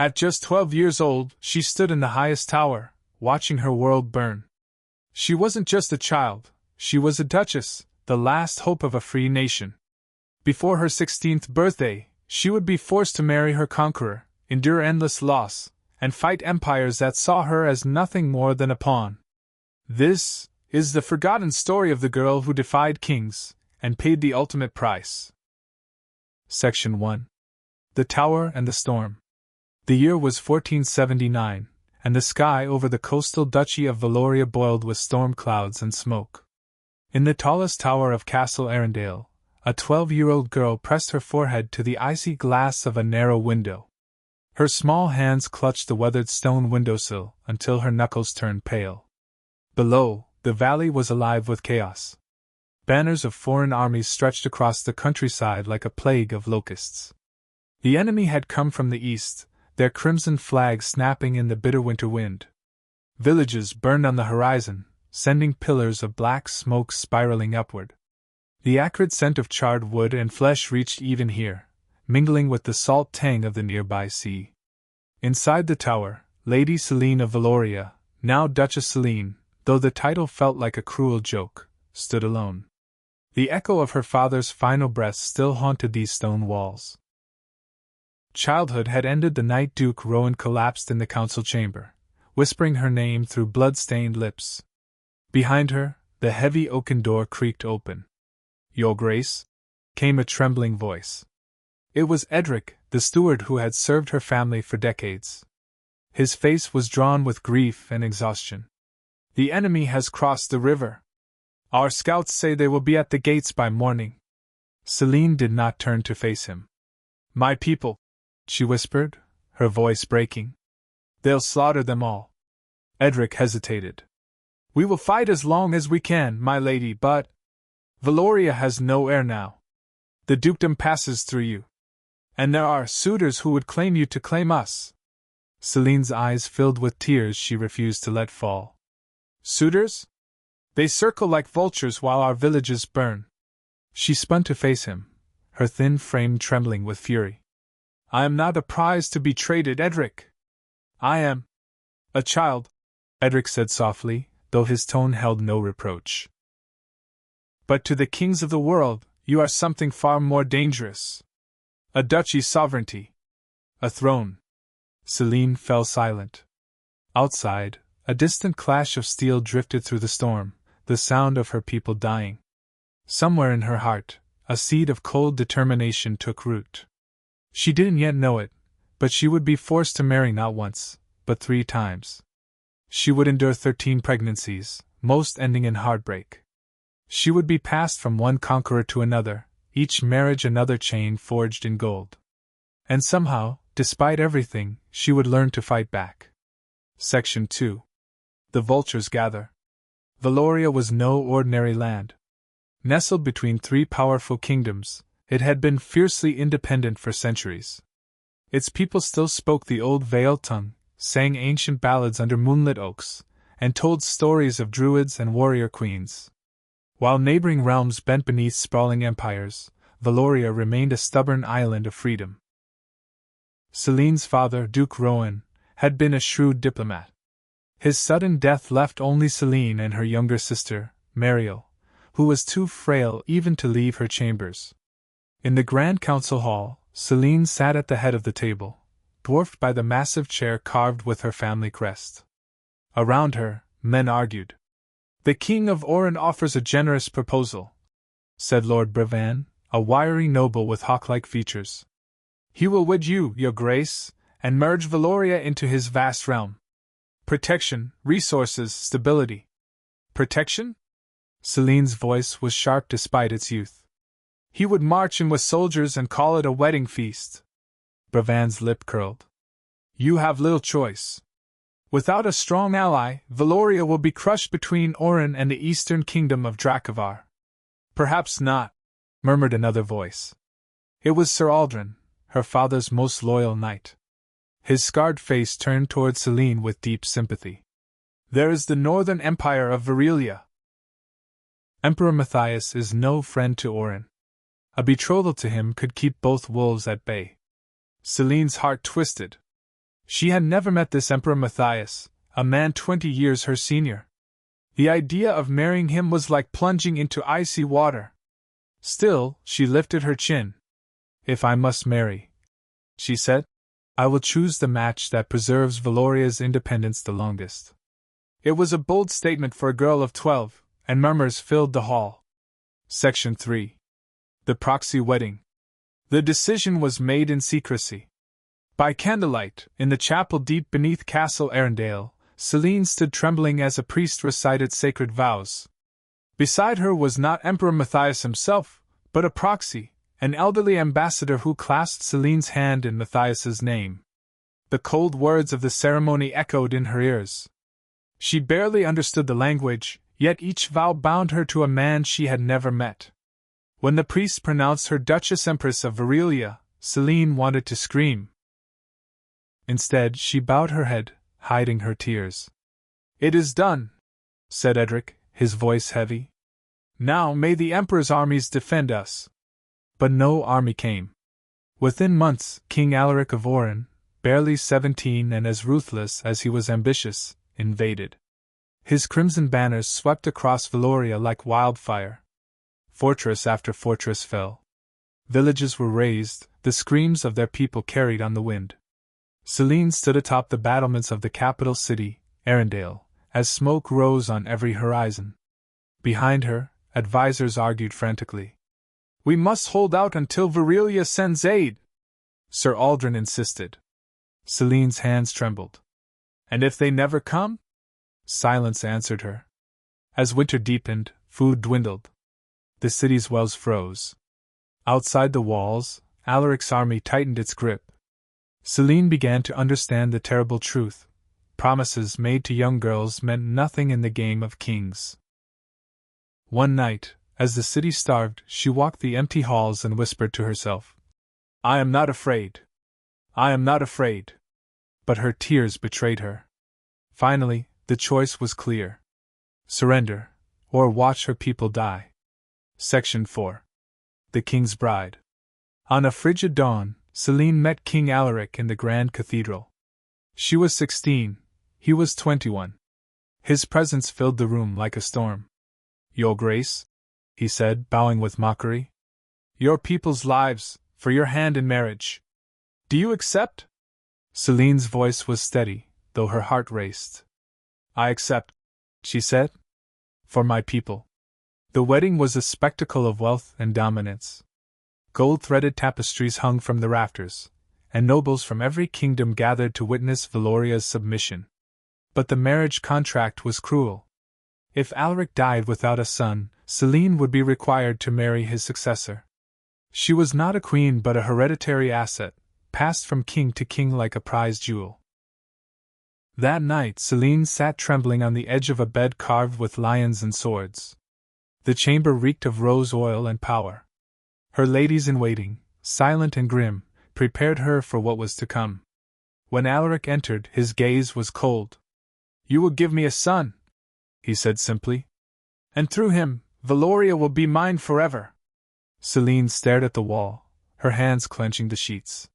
At just 12 years old, she stood in the highest tower, watching her world burn. She wasn't just a child, she was a duchess, the last hope of a free nation. Before her 16th birthday, she would be forced to marry her conqueror, endure endless loss, and fight empires that saw her as nothing more than a pawn. This is the forgotten story of the girl who defied kings and paid the ultimate price. Section 1. The Tower and the Storm. The year was 1479, and the sky over the coastal duchy of Valoria boiled with storm clouds and smoke. In the tallest tower of Castle Arundel, a 12-year-old girl pressed her forehead to the icy glass of a narrow window. Her small hands clutched the weathered stone windowsill until her knuckles turned pale. Below, the valley was alive with chaos. Banners of foreign armies stretched across the countryside like a plague of locusts. The enemy had come from the east, their crimson flags snapping in the bitter winter wind. Villages burned on the horizon, sending pillars of black smoke spiraling upward. The acrid scent of charred wood and flesh reached even here, mingling with the salt tang of the nearby sea. Inside the tower, Lady Celine of Valoria, now Duchess Celine, though the title felt like a cruel joke, stood alone. The echo of her father's final breath still haunted these stone walls. Childhood had ended the night Duke Rowan collapsed in the council chamber, whispering her name through blood-stained lips. Behind her, the heavy oaken door creaked open. "Your Grace?" came a trembling voice. It was Edric, the steward who had served her family for decades. His face was drawn with grief and exhaustion. "The enemy has crossed the river. Our scouts say they will be at the gates by morning." Celine did not turn to face him. "My people," she whispered, her voice breaking. "They'll slaughter them all." Edric hesitated. "We will fight as long as we can, my lady, but Valoria has no heir now. The dukedom passes through you. And there are suitors who would claim you to claim us." Celine's eyes filled with tears she refused to let fall. "Suitors? They circle like vultures while our villages burn." She spun to face him, her thin frame trembling with fury. "I am not a prize to be traded, Edric. I am a child," Edric said softly, though his tone held no reproach. "But to the kings of the world, you are something far more dangerous. A duchy's sovereignty. A throne." Celine fell silent. Outside, a distant clash of steel drifted through the storm, the sound of her people dying. Somewhere in her heart, a seed of cold determination took root. She didn't yet know it, but she would be forced to marry not once, but 3 times. She would endure 13 pregnancies, most ending in heartbreak. She would be passed from one conqueror to another, each marriage another chain forged in gold. And somehow, despite everything, she would learn to fight back. Section 2. The Vultures Gather. Valoria was no ordinary land. Nestled between 3 powerful kingdoms, it had been fiercely independent for centuries. Its people still spoke the old Vale tongue, sang ancient ballads under moonlit oaks, and told stories of druids and warrior queens. While neighboring realms bent beneath sprawling empires, Valoria remained a stubborn island of freedom. Celine's father, Duke Rowan, had been a shrewd diplomat. His sudden death left only Celine and her younger sister, Mariel, who was too frail even to leave her chambers. In the grand council hall, Celine sat at the head of the table, dwarfed by the massive chair carved with her family crest. Around her, men argued. "The King of Oran offers a generous proposal," said Lord Brevan, a wiry noble with hawk-like features. "He will wed you, your grace, and merge Valoria into his vast realm. Protection, resources, stability." "Protection?" Celine's voice was sharp despite its youth. "He would march in with soldiers and call it a wedding feast." Brevan's lip curled. "You have little choice. Without a strong ally, Valoria will be crushed between Oran and the eastern kingdom of Dracovar." "Perhaps not," murmured another voice. It was Sir Aldrin, her father's most loyal knight. His scarred face turned toward Celine with deep sympathy. "There is the northern empire of Varelia. Emperor Matthias is no friend to Oran. A betrothal to him could keep both wolves at bay." Celine's heart twisted. She had never met this Emperor Matthias, a man 20 years her senior. The idea of marrying him was like plunging into icy water. Still, she lifted her chin. "If I must marry," she said, "I will choose the match that preserves Valoria's independence the longest." It was a bold statement for a girl of 12, and murmurs filled the hall. Section 3. The proxy wedding. The decision was made in secrecy. By candlelight, in the chapel deep beneath Castle Arundel, Celine stood trembling as a priest recited sacred vows. Beside her was not Emperor Matthias himself, but a proxy, an elderly ambassador who clasped Celine's hand in Matthias's name. The cold words of the ceremony echoed in her ears. She barely understood the language, yet each vow bound her to a man she had never met. When the priest pronounced her Duchess Empress of Varelia, Celine wanted to scream. Instead, she bowed her head, hiding her tears. "It is done," said Edric, his voice heavy. "Now may the Emperor's armies defend us." But no army came. Within months, King Alaric of Oran, barely 17 and as ruthless as he was ambitious, invaded. His crimson banners swept across Valoria like wildfire. Fortress after fortress fell. Villages were razed, the screams of their people carried on the wind. Celine stood atop the battlements of the capital city, Arundel, as smoke rose on every horizon. Behind her, advisors argued frantically. "We must hold out until Varelia sends aid," Sir Aldrin insisted. Celine's hands trembled. "And if they never come?" Silence answered her. As winter deepened, food dwindled. The city's wells froze. Outside the walls, Alaric's army tightened its grip. Celine began to understand the terrible truth. Promises made to young girls meant nothing in the game of kings. One night, as the city starved, she walked the empty halls and whispered to herself, "I am not afraid. I am not afraid." But her tears betrayed her. Finally, the choice was clear. Surrender, or watch her people die. Section 4. The King's Bride. On a frigid dawn, Celine met King Alaric in the Grand Cathedral. She was 16, he was 21. His presence filled the room like a storm. "Your Grace," he said, bowing with mockery. "Your people's lives, for your hand in marriage. Do you accept?" Celine's voice was steady, though her heart raced. "I accept," she said. "For my people." The wedding was a spectacle of wealth and dominance. Gold-threaded tapestries hung from the rafters, and nobles from every kingdom gathered to witness Valoria's submission. But the marriage contract was cruel. If Alaric died without a son, Celine would be required to marry his successor. She was not a queen but a hereditary asset, passed from king to king like a prized jewel. That night Celine sat trembling on the edge of a bed carved with lions and swords. The chamber reeked of rose oil and power. Her ladies-in-waiting, silent and grim, prepared her for what was to come. When Alaric entered, his gaze was cold. "You will give me a son," he said simply. "And through him, Valoria will be mine forever." Celine stared at the wall, her hands clenching the sheets.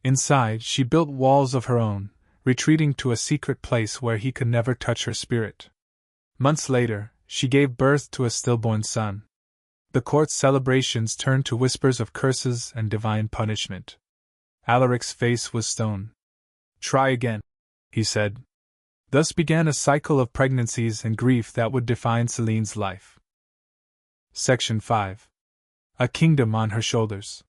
Inside, she built walls of her own, retreating to a secret place where he could never touch her spirit. Months later, she gave birth to a stillborn son. The court's celebrations turned to whispers of curses and divine punishment. Alaric's face was stone. "Try again," he said. Thus began a cycle of pregnancies and grief that would define Celine's life. Section 5. A kingdom on her shoulders.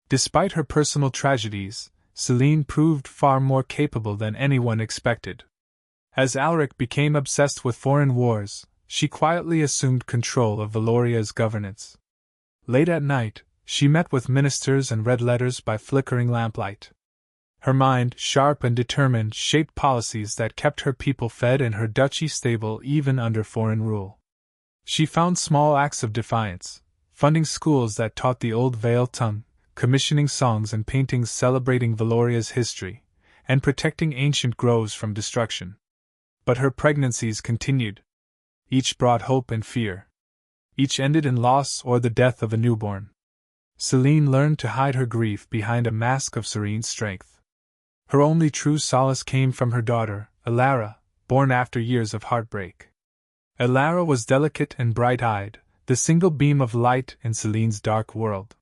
Despite her personal tragedies, Celine proved far more capable than anyone expected. As Alaric became obsessed with foreign wars, she quietly assumed control of Valoria's governance. Late at night, she met with ministers and read letters by flickering lamplight. Her mind, sharp and determined, shaped policies that kept her people fed and her duchy stable even under foreign rule. She found small acts of defiance, funding schools that taught the old Vale tongue, commissioning songs and paintings celebrating Valoria's history, and protecting ancient groves from destruction. But her pregnancies continued. Each brought hope and fear. Each ended in loss or the death of a newborn. Celine learned to hide her grief behind a mask of serene strength. Her only true solace came from her daughter, Elara, born after years of heartbreak. Elara was delicate and bright-eyed, the single beam of light in Celine's dark world.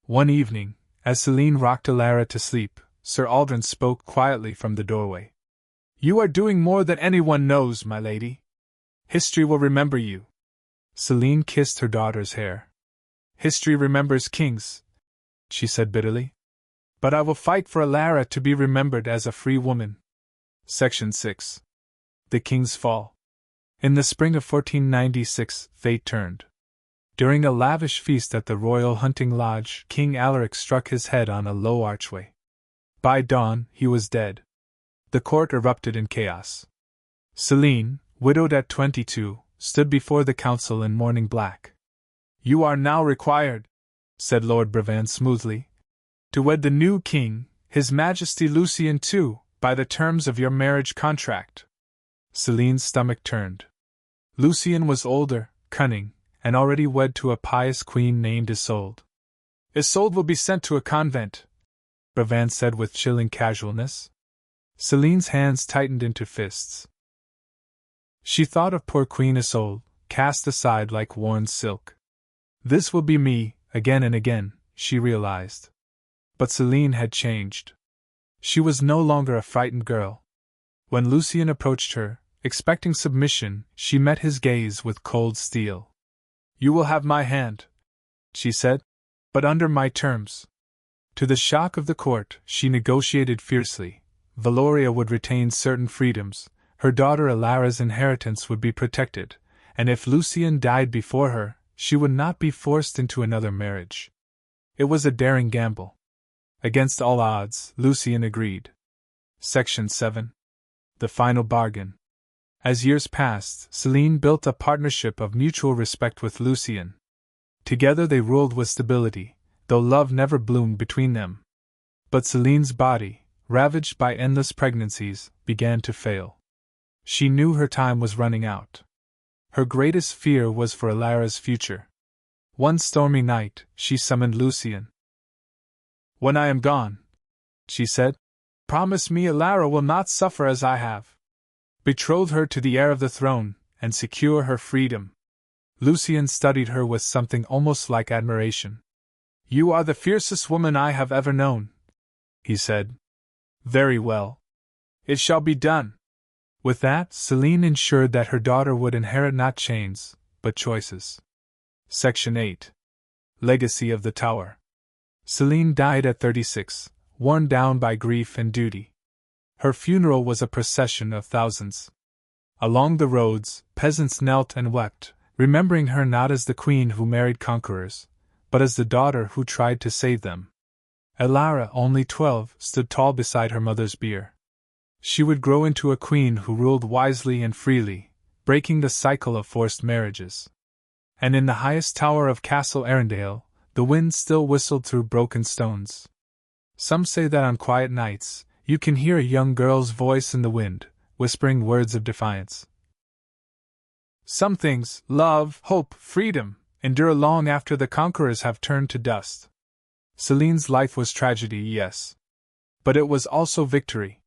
One evening, as Celine rocked Elara to sleep, Sir Aldrin spoke quietly from the doorway. "You are doing more than anyone knows, my lady. History will remember you." Celine kissed her daughter's hair. "History remembers kings," she said bitterly. "But I will fight for Elara to be remembered as a free woman." Section 6. The King's Fall. In the spring of 1496, fate turned. During a lavish feast at the Royal Hunting Lodge, King Alaric struck his head on a low archway. By dawn, he was dead. The court erupted in chaos. Celine, widowed at 22, stood before the council in mourning black. "You are now required," said Lord Brevand smoothly, "to wed the new king, His Majesty Lucien II, by the terms of your marriage contract." Celine's stomach turned. Lucien was older, cunning, and already wed to a pious queen named Isolde. "Isolde will be sent to a convent," Brevand said with chilling casualness. Celine's hands tightened into fists. She thought of poor Queen Isolde, cast aside like worn silk. "This will be me, again and again," she realized. But Celine had changed. She was no longer a frightened girl. When Lucien approached her, expecting submission, she met his gaze with cold steel. "You will have my hand," she said, "but under my terms." To the shock of the court, she negotiated fiercely. Valoria would retain certain freedoms, her daughter Elara's inheritance would be protected, and if Lucien died before her, she would not be forced into another marriage. It was a daring gamble. Against all odds, Lucien agreed. Section 7. The Final Bargain. As years passed, Celine built a partnership of mutual respect with Lucien. Together they ruled with stability, though love never bloomed between them. But Celine's body, ravaged by endless pregnancies, began to fail. She knew her time was running out. Her greatest fear was for Elara's future. One stormy night, she summoned Lucien. "When I am gone," she said, "promise me Elara will not suffer as I have. Betroth her to the heir of the throne, and secure her freedom." Lucien studied her with something almost like admiration. "You are the fiercest woman I have ever known," he said. "Very well. It shall be done." With that, Celine ensured that her daughter would inherit not chains, but choices. Section 8. Legacy of the Tower. Celine died at 36, worn down by grief and duty. Her funeral was a procession of thousands. Along the roads, peasants knelt and wept, remembering her not as the queen who married conquerors, but as the daughter who tried to save them. Elara, only 12, stood tall beside her mother's bier. She would grow into a queen who ruled wisely and freely, breaking the cycle of forced marriages. And in the highest tower of Castle Arundel, the wind still whistled through broken stones. Some say that on quiet nights, you can hear a young girl's voice in the wind, whispering words of defiance. Some things, love, hope, freedom, endure long after the conquerors have turned to dust. Celine's life was tragedy, yes. But it was also victory.